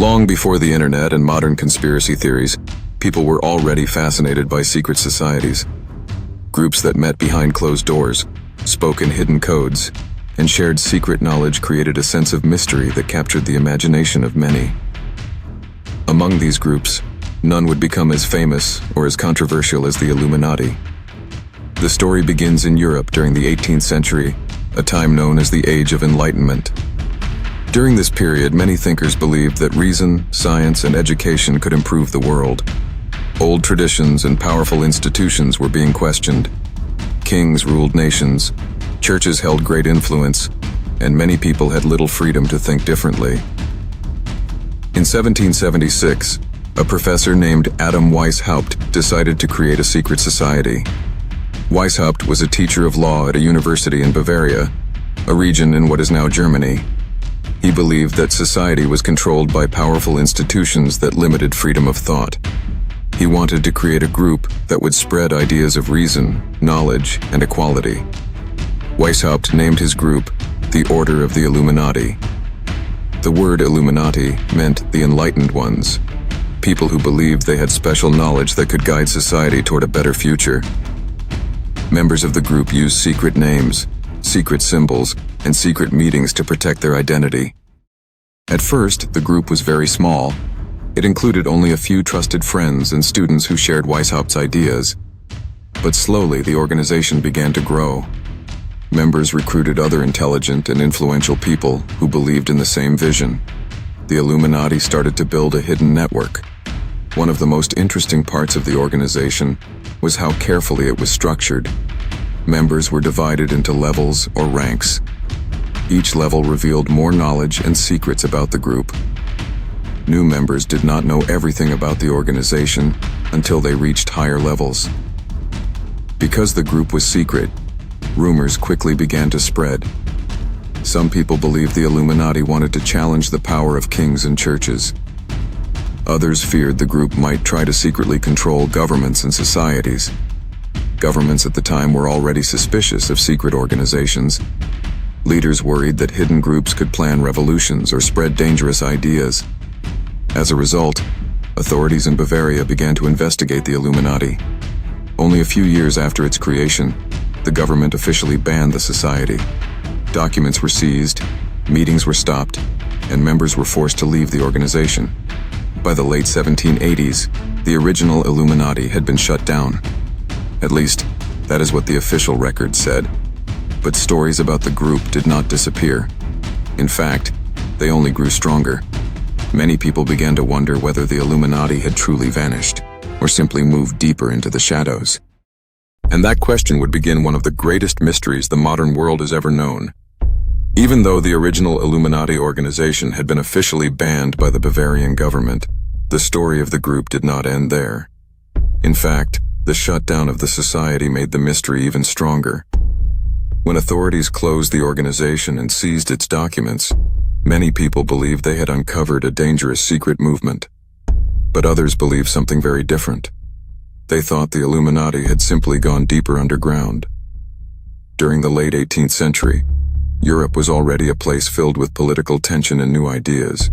Long before the internet and modern conspiracy theories, people were already fascinated by secret societies. Groups that met behind closed doors, spoke in hidden codes, and shared secret knowledge created a sense of mystery that captured the imagination of many. Among these groups, none would become as famous or as controversial as the Illuminati. The story begins in Europe during the 18th century, a time known as the Age of Enlightenment. During this period, many thinkers believed that reason, science, and education could improve the world. Old traditions and powerful institutions were being questioned. Kings ruled nations, churches held great influence, and many people had little freedom to think differently. In 1776, a professor named Adam Weishaupt decided to create a secret society. Weishaupt was a teacher of law at a university in Bavaria, a region in what is now Germany. He believed that society was controlled by powerful institutions that limited freedom of thought. He wanted to create a group that would spread ideas of reason, knowledge, and equality. Weishaupt named his group the Order of the Illuminati. The word Illuminati meant the enlightened ones, people who believed they had special knowledge that could guide society toward a better future. Members of the group used secret names, secret symbols, and secret meetings to protect their identity. At first, the group was very small. It included only a few trusted friends and students who shared Weishaupt's ideas. But slowly, the organization began to grow. Members recruited other intelligent and influential people who believed in the same vision. The Illuminati started to build a hidden network. One of the most interesting parts of the organization was how carefully it was structured. Members were divided into levels or ranks. Each level revealed more knowledge and secrets about the group. New members did not know everything about the organization until they reached higher levels. Because the group was secret, rumors quickly began to spread. Some people believed the Illuminati wanted to challenge the power of kings and churches. Others feared the group might try to secretly control governments and societies. Governments at the time were already suspicious of secret organizations. Leaders worried that hidden groups could plan revolutions or spread dangerous ideas. As a result, authorities in Bavaria began to investigate the Illuminati. Only a few years after its creation, the government officially banned the society. Documents were seized, meetings were stopped, and members were forced to leave the organization. By the late 1780s, the original Illuminati had been shut down. At least, that is what the official records said. But stories about the group did not disappear. In fact, they only grew stronger. Many people began to wonder whether the Illuminati had truly vanished, or simply moved deeper into the shadows. And that question would begin one of the greatest mysteries the modern world has ever known. Even though the original Illuminati organization had been officially banned by the Bavarian government, the story of the group did not end there. In fact, the shutdown of the society made the mystery even stronger. When authorities closed the organization and seized its documents, many people believed they had uncovered a dangerous secret movement. But others believed something very different. They thought the Illuminati had simply gone deeper underground. During the late 18th century, Europe was already a place filled with political tension and new ideas.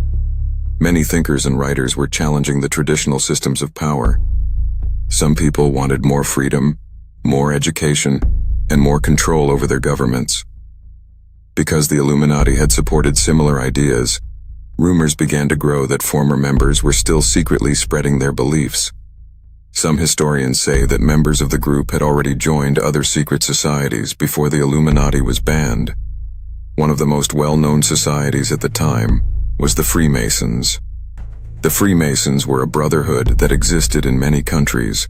Many thinkers and writers were challenging the traditional systems of power. Some people wanted more freedom, more education, and more control over their governments. Because the Illuminati had supported similar ideas, rumors began to grow that former members were still secretly spreading their beliefs. Some historians say that members of the group had already joined other secret societies before the Illuminati was banned. One of the most well-known societies at the time was the Freemasons. The Freemasons were a brotherhood that existed in many countries,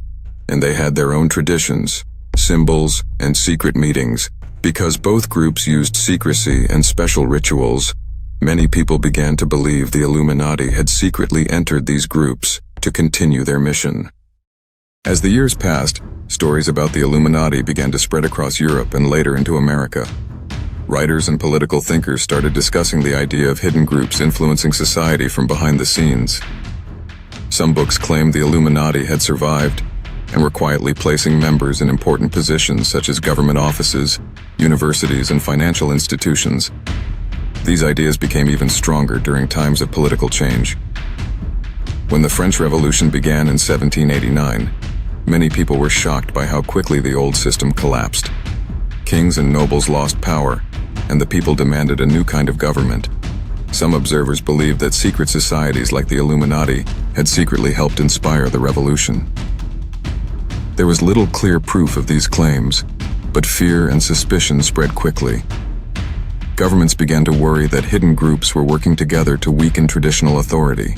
and they had their own traditions, symbols, and secret meetings. Because both groups used secrecy and special rituals, many people began to believe the Illuminati had secretly entered these groups to continue their mission. As the years passed, stories about the Illuminati began to spread across Europe and later into America. Writers and political thinkers started discussing the idea of hidden groups influencing society from behind the scenes. Some books claimed the Illuminati had survived and were quietly placing members in important positions such as government offices, universities, and financial institutions. These ideas became even stronger during times of political change. When the French Revolution began in 1789, many people were shocked by how quickly the old system collapsed. Kings and nobles lost power, and the people demanded a new kind of government. Some observers believed that secret societies like the Illuminati had secretly helped inspire the revolution. There was little clear proof of these claims, but fear and suspicion spread quickly. Governments began to worry that hidden groups were working together to weaken traditional authority.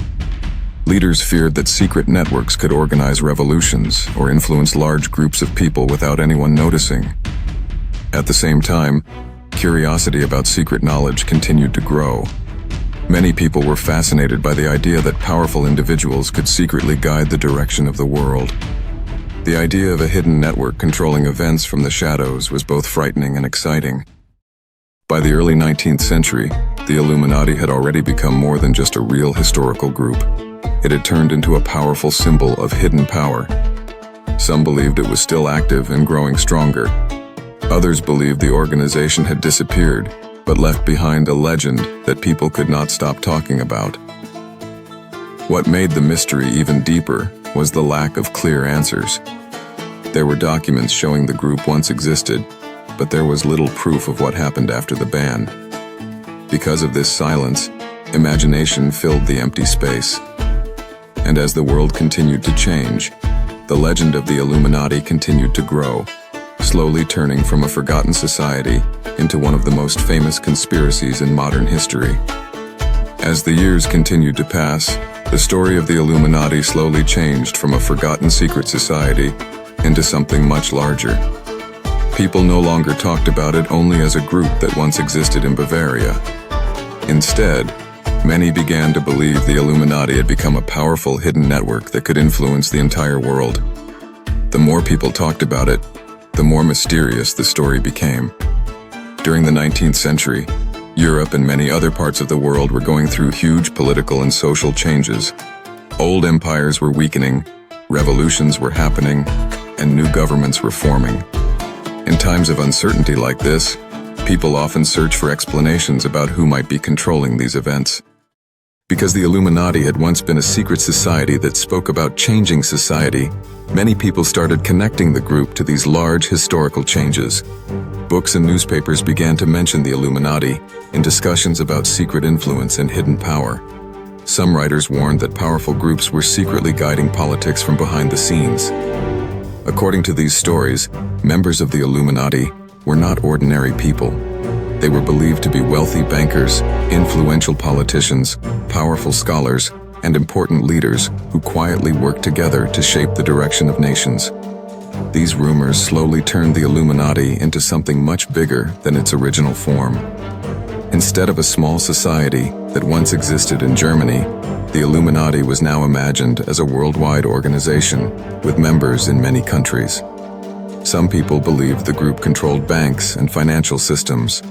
Leaders feared that secret networks could organize revolutions or influence large groups of people without anyone noticing. At the same time, curiosity about secret knowledge continued to grow. Many people were fascinated by the idea that powerful individuals could secretly guide the direction of the world. The idea of a hidden network controlling events from the shadows was both frightening and exciting. By the early 19th century, the Illuminati had already become more than just a real historical group. It had turned into a powerful symbol of hidden power. Some believed it was still active and growing stronger. Others believed the organization had disappeared, but left behind a legend that people could not stop talking about. What made the mystery even deeper was the lack of clear answers. There were documents showing the group once existed, but there was little proof of what happened after the ban. Because of this silence, imagination filled the empty space. And as the world continued to change, the legend of the Illuminati continued to grow, slowly turning from a forgotten society into one of the most famous conspiracies in modern history. As the years continued to pass, the story of the Illuminati slowly changed from a forgotten secret society into something much larger. People no longer talked about it only as a group that once existed in Bavaria. Instead, many began to believe the Illuminati had become a powerful hidden network that could influence the entire world. The more people talked about it, the more mysterious the story became. During the 19th century, Europe and many other parts of the world were going through huge political and social changes. Old empires were weakening, revolutions were happening, and new governments were forming. In times of uncertainty like this, people often search for explanations about who might be controlling these events. Because the Illuminati had once been a secret society that spoke about changing society, many people started connecting the group to these large historical changes. Books and newspapers began to mention the Illuminati in discussions about secret influence and hidden power. Some writers warned that powerful groups were secretly guiding politics from behind the scenes. According to these stories, members of the Illuminati were not ordinary people. They were believed to be wealthy bankers, influential politicians, powerful scholars, and important leaders who quietly worked together to shape the direction of nations. These rumors slowly turned the Illuminati into something much bigger than its original form. Instead of a small society that once existed in Germany, the Illuminati was now imagined as a worldwide organization with members in many countries. Some people believed the group controlled banks and financial systems.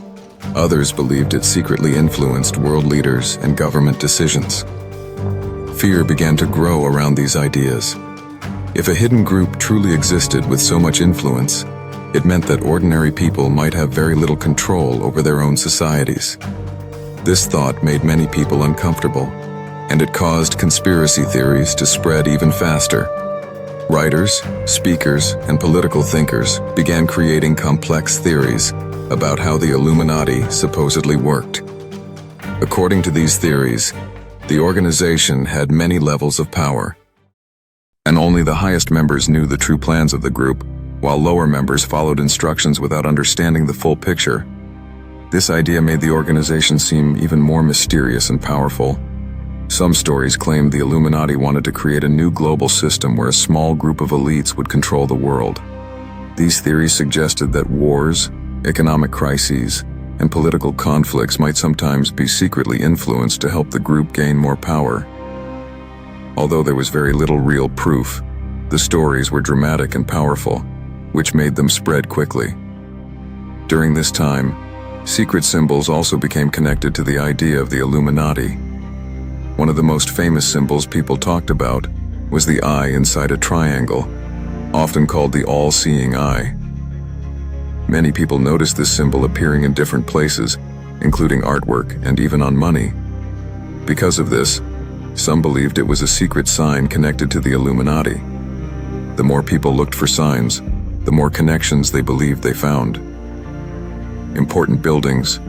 Others believed it secretly influenced world leaders and government decisions. Fear began to grow around these ideas. If a hidden group truly existed with so much influence, it meant that ordinary people might have very little control over their own societies. This thought made many people uncomfortable, and it caused conspiracy theories to spread even faster. Writers, speakers, and political thinkers began creating complex theories about how the Illuminati supposedly worked. According to these theories, the organization had many levels of power, and only the highest members knew the true plans of the group, while lower members followed instructions without understanding the full picture. This idea made the organization seem even more mysterious and powerful. Some stories claimed the Illuminati wanted to create a new global system where a small group of elites would control the world. These theories suggested that wars, economic crises, and political conflicts might sometimes be secretly influenced to help the group gain more power. Although there was very little real proof, the stories were dramatic and powerful, which made them spread quickly. During this time, secret symbols also became connected to the idea of the Illuminati. One of the most famous symbols people talked about was the eye inside a triangle, often called the all-seeing eye. Many people noticed this symbol appearing in different places, including artwork and even on money. Because of this, some believed it was a secret sign connected to the Illuminati. The more people looked for signs, the more connections they believed they found. Important buildings,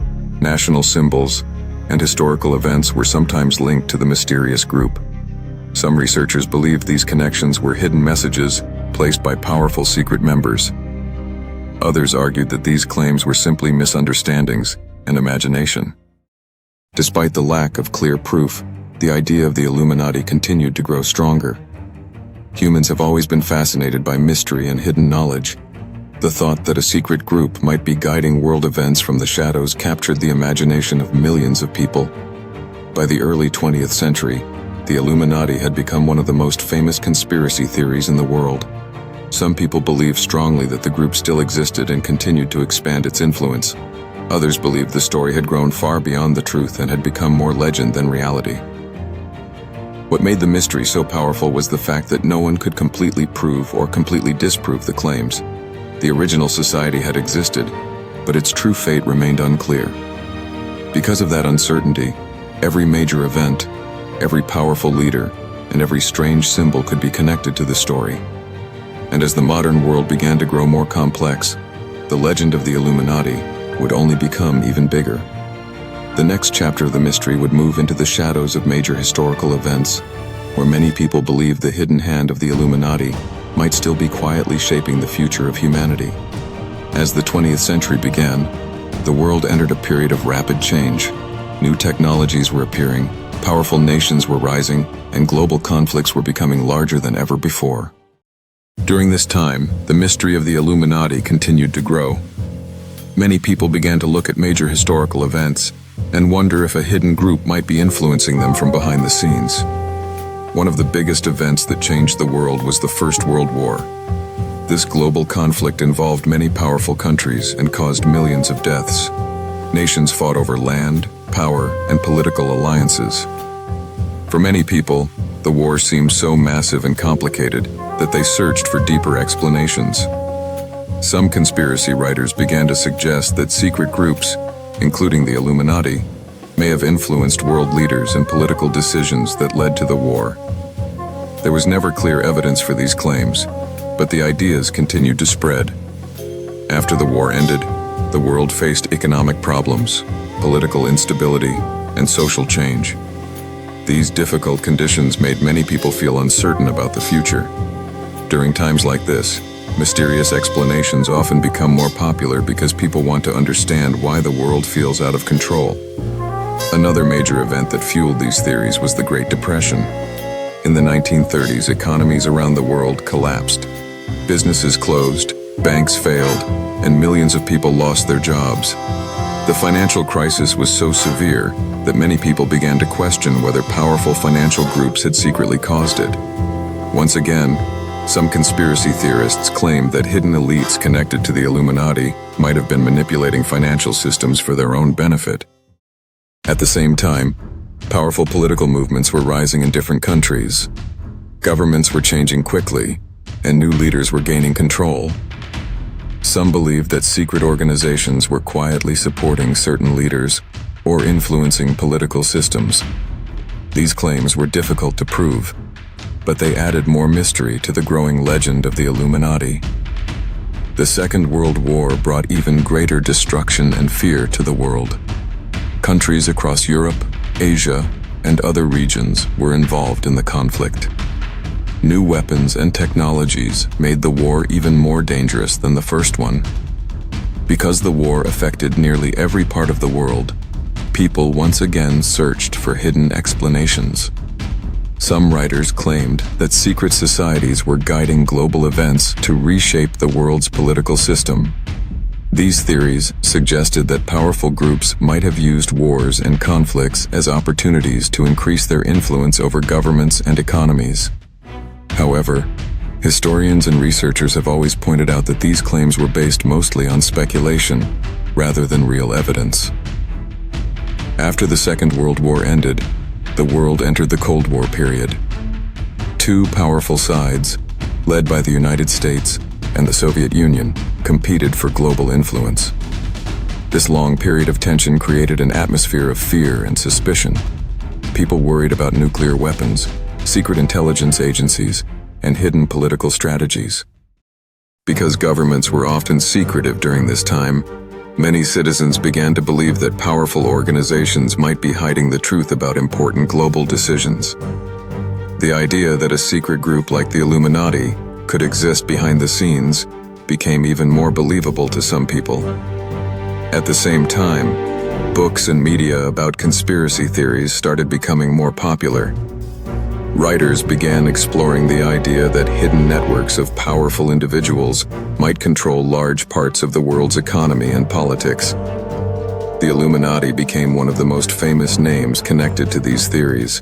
national symbols, and historical events were sometimes linked to the mysterious group. Some researchers believed these connections were hidden messages placed by powerful secret members. Others argued that these claims were simply misunderstandings and imagination. Despite the lack of clear proof, the idea of the Illuminati continued to grow stronger. Humans have always been fascinated by mystery and hidden knowledge. The thought that a secret group might be guiding world events from the shadows captured the imagination of millions of people. By the early 20th century, the Illuminati had become one of the most famous conspiracy theories in the world. Some people believed strongly that the group still existed and continued to expand its influence. Others believed the story had grown far beyond the truth and had become more legend than reality. What made the mystery so powerful was the fact that no one could completely prove or completely disprove the claims. The original society had existed, but its true fate remained unclear. Because of that uncertainty, every major event, every powerful leader, and every strange symbol could be connected to the story. And as the modern world began to grow more complex, the legend of the Illuminati would only become even bigger. The next chapter of the mystery would move into the shadows of major historical events, where many people believed the hidden hand of the Illuminati might still be quietly shaping the future of humanity. As the 20th century began, the world entered a period of rapid change. New technologies were appearing, powerful nations were rising, and global conflicts were becoming larger than ever before. During this time, the mystery of the Illuminati continued to grow. Many people began to look at major historical events and wonder if a hidden group might be influencing them from behind the scenes. One of the biggest events that changed the world was the First World War. This global conflict involved many powerful countries and caused millions of deaths. Nations fought over land, power, and political alliances. For many people, the war seemed so massive and complicated that they searched for deeper explanations. Some conspiracy writers began to suggest that secret groups, including the Illuminati, may have influenced world leaders and political decisions that led to the war. There was never clear evidence for these claims, but the ideas continued to spread. After the war ended, the world faced economic problems, political instability, and social change. These difficult conditions made many people feel uncertain about the future. During times like this, mysterious explanations often become more popular because people want to understand why the world feels out of control. Another major event that fueled these theories was the Great Depression. In the 1930s, economies around the world collapsed. Businesses closed, banks failed, and millions of people lost their jobs. The financial crisis was so severe that many people began to question whether powerful financial groups had secretly caused it. Once again, some conspiracy theorists claimed that hidden elites connected to the Illuminati might have been manipulating financial systems for their own benefit. At the same time, powerful political movements were rising in different countries. Governments were changing quickly, and new leaders were gaining control. Some believed that secret organizations were quietly supporting certain leaders or influencing political systems. These claims were difficult to prove, but they added more mystery to the growing legend of the Illuminati. The Second World War brought even greater destruction and fear to the world. Countries across Europe, Asia, and other regions were involved in the conflict. New weapons and technologies made the war even more dangerous than the first one. Because the war affected nearly every part of the world, people once again searched for hidden explanations. Some writers claimed that secret societies were guiding global events to reshape the world's political system. These theories suggested that powerful groups might have used wars and conflicts as opportunities to increase their influence over governments and economies. However, historians and researchers have always pointed out that these claims were based mostly on speculation rather than real evidence. After the Second World War ended, the world entered the Cold War period. Two powerful sides, led by the United States and the Soviet Union, competed for global influence. This long period of tension created an atmosphere of fear and suspicion. People worried about nuclear weapons, secret intelligence agencies, and hidden political strategies. Because governments were often secretive during this time, many citizens began to believe that powerful organizations might be hiding the truth about important global decisions. The idea that a secret group like the Illuminati could exist behind the scenes became even more believable to some people. At the same time, books and media about conspiracy theories started becoming more popular. Writers began exploring the idea that hidden networks of powerful individuals might control large parts of the world's economy and politics. The Illuminati became one of the most famous names connected to these theories.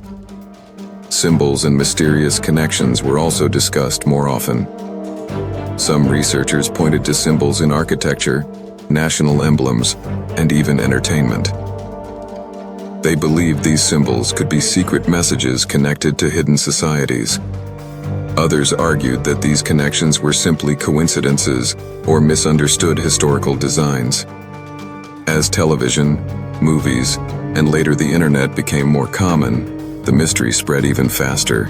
Symbols and mysterious connections were also discussed more often. Some researchers pointed to symbols in architecture, national emblems, and even entertainment. They believed these symbols could be secret messages connected to hidden societies. Others argued that these connections were simply coincidences or misunderstood historical designs. As television, movies, and later the internet became more common, the mystery spread even faster.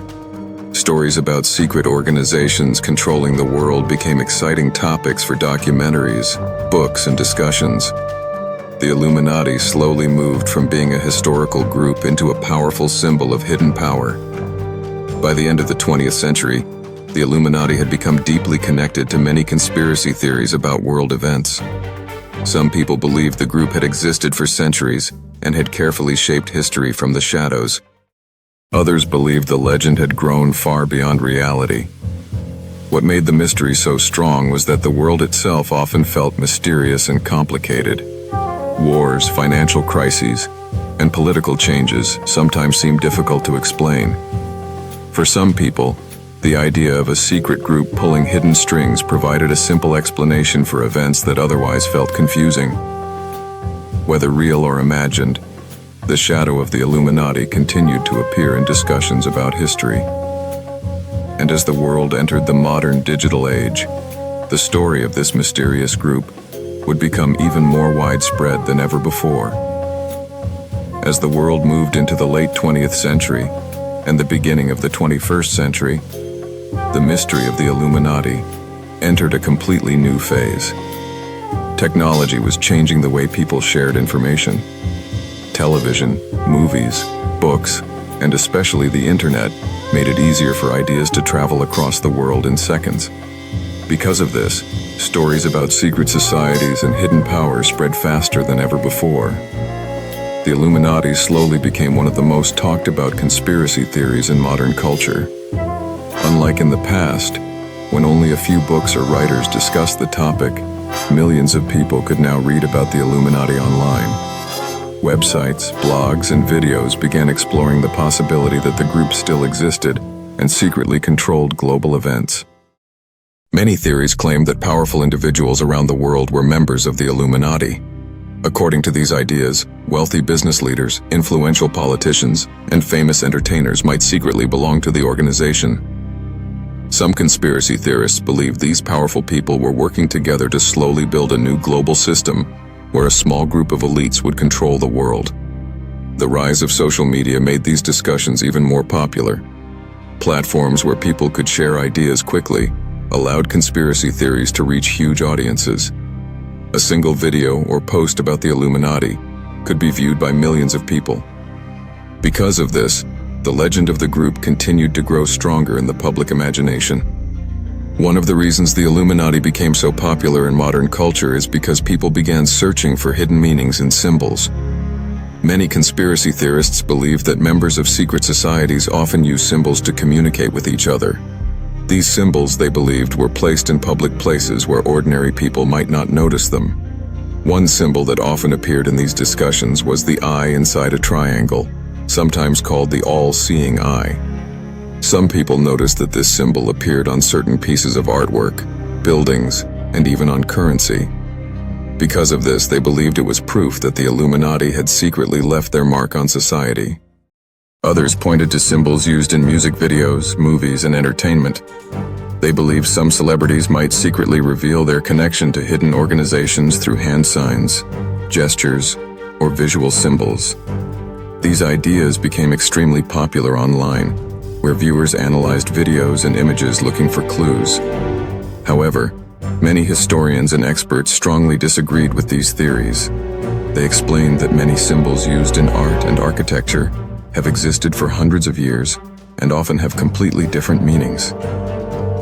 Stories about secret organizations controlling the world became exciting topics for documentaries, books, and discussions. The Illuminati slowly moved from being a historical group into a powerful symbol of hidden power. By the end of the 20th century, the Illuminati had become deeply connected to many conspiracy theories about world events. Some people believed the group had existed for centuries and had carefully shaped history from the shadows. Others believed the legend had grown far beyond reality. What made the mystery so strong was that the world itself often felt mysterious and complicated. Wars, financial crises, and political changes sometimes seemed difficult to explain. For some people, the idea of a secret group pulling hidden strings provided a simple explanation for events that otherwise felt confusing. Whether real or imagined, the shadow of the Illuminati continued to appear in discussions about history. And as the world entered the modern digital age, the story of this mysterious group would become even more widespread than ever before. As the world moved into the late 20th century and the beginning of the 21st century, the mystery of the Illuminati entered a completely new phase. Technology was changing the way people shared information. Television, movies, books, and especially the internet made it easier for ideas to travel across the world in seconds. Because of this, stories about secret societies and hidden powers spread faster than ever before. The Illuminati slowly became one of the most talked about conspiracy theories in modern culture. Unlike in the past, when only a few books or writers discussed the topic, millions of people could now read about the Illuminati online. Websites, blogs, and videos began exploring the possibility that the group still existed and secretly controlled global events. Many theories claimed that powerful individuals around the world were members of the Illuminati. According to these ideas, wealthy business leaders, influential politicians, and famous entertainers might secretly belong to the organization. Some conspiracy theorists believed these powerful people were working together to slowly build a new global system where a small group of elites would control the world. The rise of social media made these discussions even more popular. Platforms where people could share ideas quickly allowed conspiracy theories to reach huge audiences. A single video or post about the Illuminati could be viewed by millions of people. Because of this, the legend of the group continued to grow stronger in the public imagination. One of the reasons the Illuminati became so popular in modern culture is because people began searching for hidden meanings in symbols. Many conspiracy theorists believe that members of secret societies often use symbols to communicate with each other. These symbols, they believed, were placed in public places where ordinary people might not notice them. One symbol that often appeared in these discussions was the eye inside a triangle, sometimes called the all-seeing eye. Some people noticed that this symbol appeared on certain pieces of artwork, buildings, and even on currency. Because of this, they believed it was proof that the Illuminati had secretly left their mark on society. Others pointed to symbols used in music videos, movies, and entertainment. They believed some celebrities might secretly reveal their connection to hidden organizations through hand signs, gestures, or visual symbols. These ideas became extremely popular online, where viewers analyzed videos and images looking for clues. However, many historians and experts strongly disagreed with these theories. They explained that many symbols used in art and architecture have existed for hundreds of years and often have completely different meanings.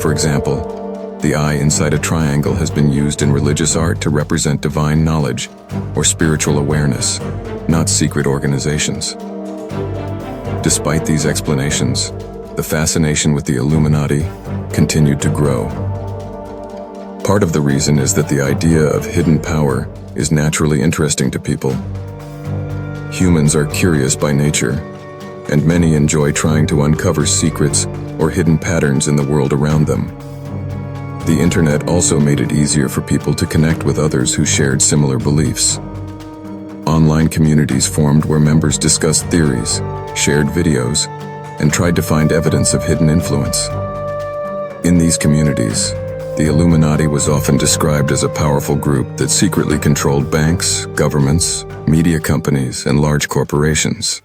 For example, the eye inside a triangle has been used in religious art to represent divine knowledge or spiritual awareness, not secret organizations. Despite these explanations, the fascination with the Illuminati continued to grow. Part of the reason is that the idea of hidden power is naturally interesting to people. Humans are curious by nature, and many enjoy trying to uncover secrets or hidden patterns in the world around them. The internet also made it easier for people to connect with others who shared similar beliefs. Online communities formed where members discussed theories, shared videos, and tried to find evidence of hidden influence. In these communities, the Illuminati was often described as a powerful group that secretly controlled banks, governments, media companies, and large corporations.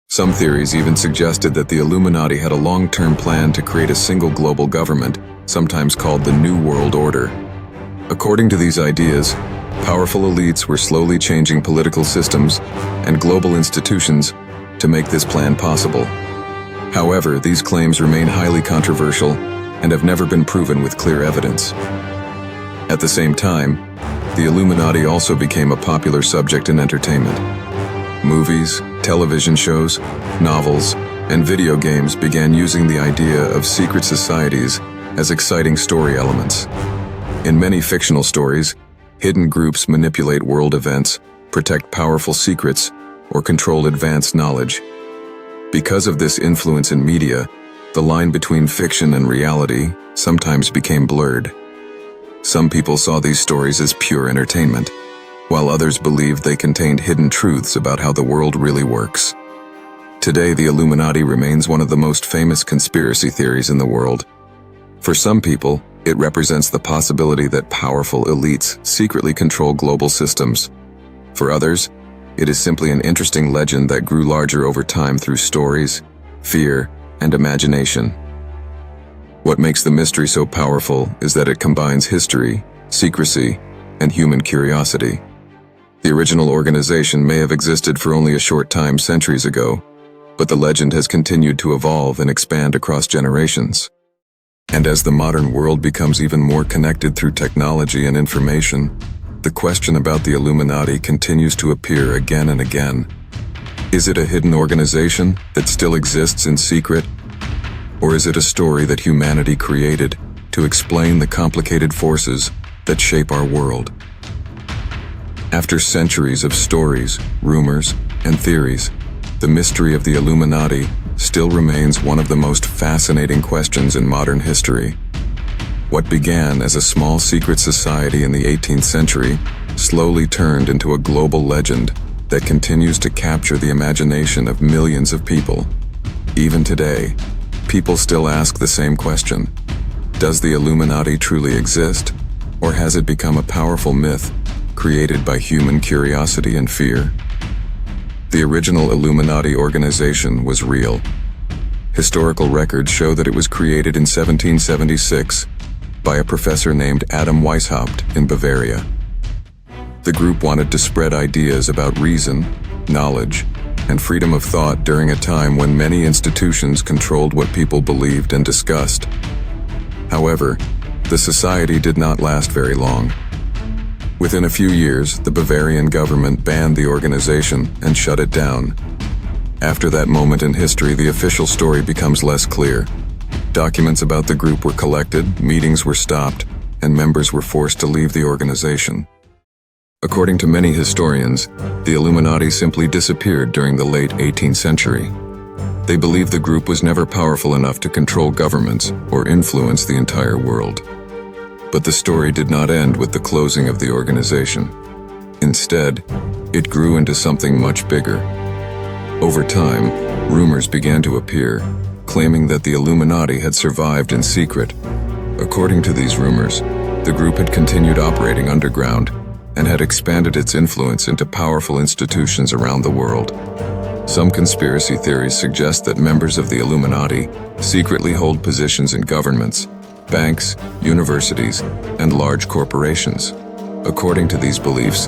Some theories even suggested that the Illuminati had a long-term plan to create a single global government, sometimes called the New World Order. According to these ideas, powerful elites were slowly changing political systems and global institutions to make this plan possible. However, these claims remain highly controversial and have never been proven with clear evidence. At the same time, the Illuminati also became a popular subject in entertainment. Movies, television shows, novels, and video games began using the idea of secret societies as exciting story elements. In many fictional stories, hidden groups manipulate world events, protect powerful secrets, or control advanced knowledge. Because of this influence in media, the line between fiction and reality sometimes became blurred. Some people saw these stories as pure entertainment, while others believed they contained hidden truths about how the world really works. Today, the Illuminati remains one of the most famous conspiracy theories in the world. For some people, it represents the possibility that powerful elites secretly control global systems. For others, it is simply an interesting legend that grew larger over time through stories, fear, and imagination. What makes the mystery so powerful is that it combines history, secrecy, and human curiosity. The original organization may have existed for only a short time centuries ago, but the legend has continued to evolve and expand across generations. And as the modern world becomes even more connected through technology and information, the question about the Illuminati continues to appear again and again. Is it a hidden organization that still exists in secret? Or is it a story that humanity created to explain the complicated forces that shape our world? After centuries of stories, rumors, and theories, the mystery of the Illuminati still remains one of the most fascinating questions in modern history. What began as a small secret society in the 18th century slowly turned into a global legend that continues to capture the imagination of millions of people. Even today, people still ask the same question: does the Illuminati truly exist, or has it become a powerful myth created by human curiosity and fear? The original Illuminati organization was real. Historical records show that it was created in 1776 by a professor named Adam Weishaupt in Bavaria. The group wanted to spread ideas about reason, knowledge, and freedom of thought during a time when many institutions controlled what people believed and discussed. However, the society did not last very long. Within a few years, the Bavarian government banned the organization and shut it down. After that moment in history, the official story becomes less clear. Documents about the group were collected, meetings were stopped, and members were forced to leave the organization. According to many historians, the Illuminati simply disappeared during the late 18th century. They believe the group was never powerful enough to control governments or influence the entire world. But the story did not end with the closing of the organization. Instead, it grew into something much bigger. Over time, rumors began to appear, claiming that the Illuminati had survived in secret. According to these rumors, the group had continued operating underground, and had expanded its influence into powerful institutions around the world. Some conspiracy theories suggest that members of the Illuminati secretly hold positions in governments, banks, universities, and large corporations. According to these beliefs,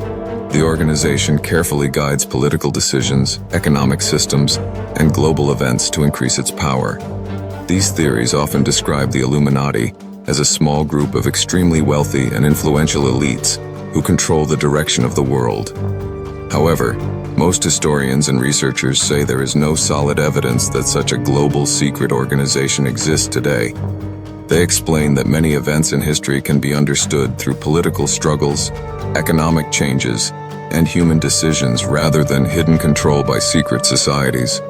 the organization carefully guides political decisions, economic systems, and global events to increase its power. These theories often describe the Illuminati as a small group of extremely wealthy and influential elites who control the direction of the world. However, most historians and researchers say there is no solid evidence that such a global secret organization exists today. They explain that many events in history can be understood through political struggles, economic changes, and human decisions rather than hidden control by secret societies.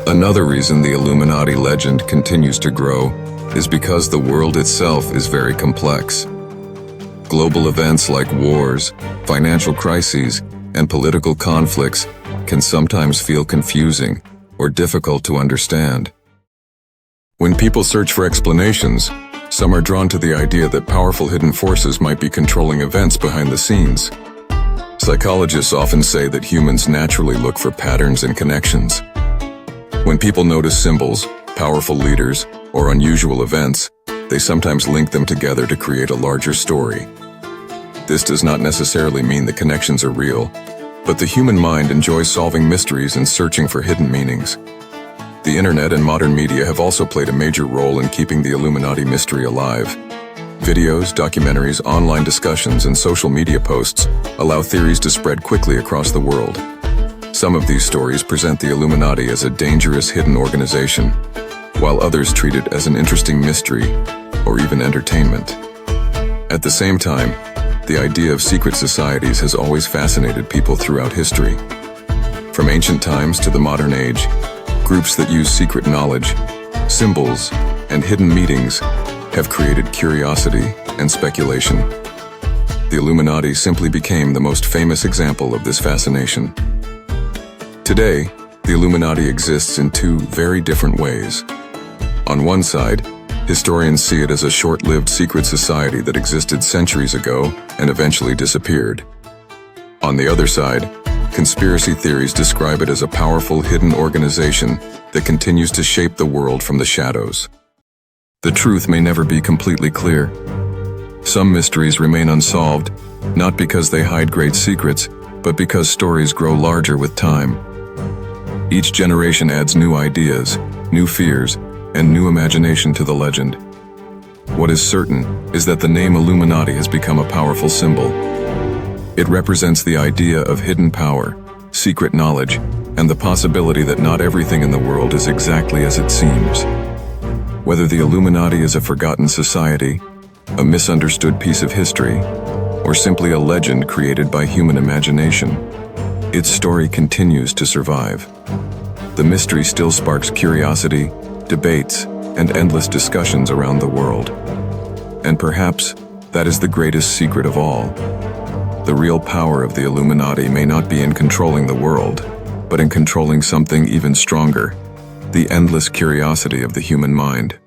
Another reason the Illuminati legend continues to grow is because the world itself is very complex. Global events like wars, financial crises, and political conflicts can sometimes feel confusing or difficult to understand. When people search for explanations, some are drawn to the idea that powerful hidden forces might be controlling events behind the scenes. Psychologists often say that humans naturally look for patterns and connections. When people notice symbols, powerful leaders, or unusual events, they sometimes link them together to create a larger story. This does not necessarily mean the connections are real, but the human mind enjoys solving mysteries and searching for hidden meanings. The internet and modern media have also played a major role in keeping the Illuminati mystery alive. Videos, documentaries, online discussions, and social media posts allow theories to spread quickly across the world. Some of these stories present the Illuminati as a dangerous hidden organization, while others treat it as an interesting mystery or even entertainment. At the same time, the idea of secret societies has always fascinated people throughout history. From ancient times to the modern age, groups that use secret knowledge, symbols, and hidden meetings have created curiosity and speculation. The Illuminati simply became the most famous example of this fascination. Today, the Illuminati exists in two very different ways. On one side, historians see it as a short-lived secret society that existed centuries ago and eventually disappeared. On the other side, conspiracy theories describe it as a powerful hidden organization that continues to shape the world from the shadows. The truth may never be completely clear. Some mysteries remain unsolved, not because they hide great secrets, but because stories grow larger with time. Each generation adds new ideas, new fears, and new imagination to the legend. What is certain is that the name Illuminati has become a powerful symbol. It represents the idea of hidden power, secret knowledge, and the possibility that not everything in the world is exactly as it seems. Whether the Illuminati is a forgotten society, a misunderstood piece of history, or simply a legend created by human imagination, its story continues to survive. The mystery still sparks curiosity, debates, and endless discussions around the world. And perhaps that is the greatest secret of all. The real power of the Illuminati may not be in controlling the world, but in controlling something even stronger, the endless curiosity of the human mind.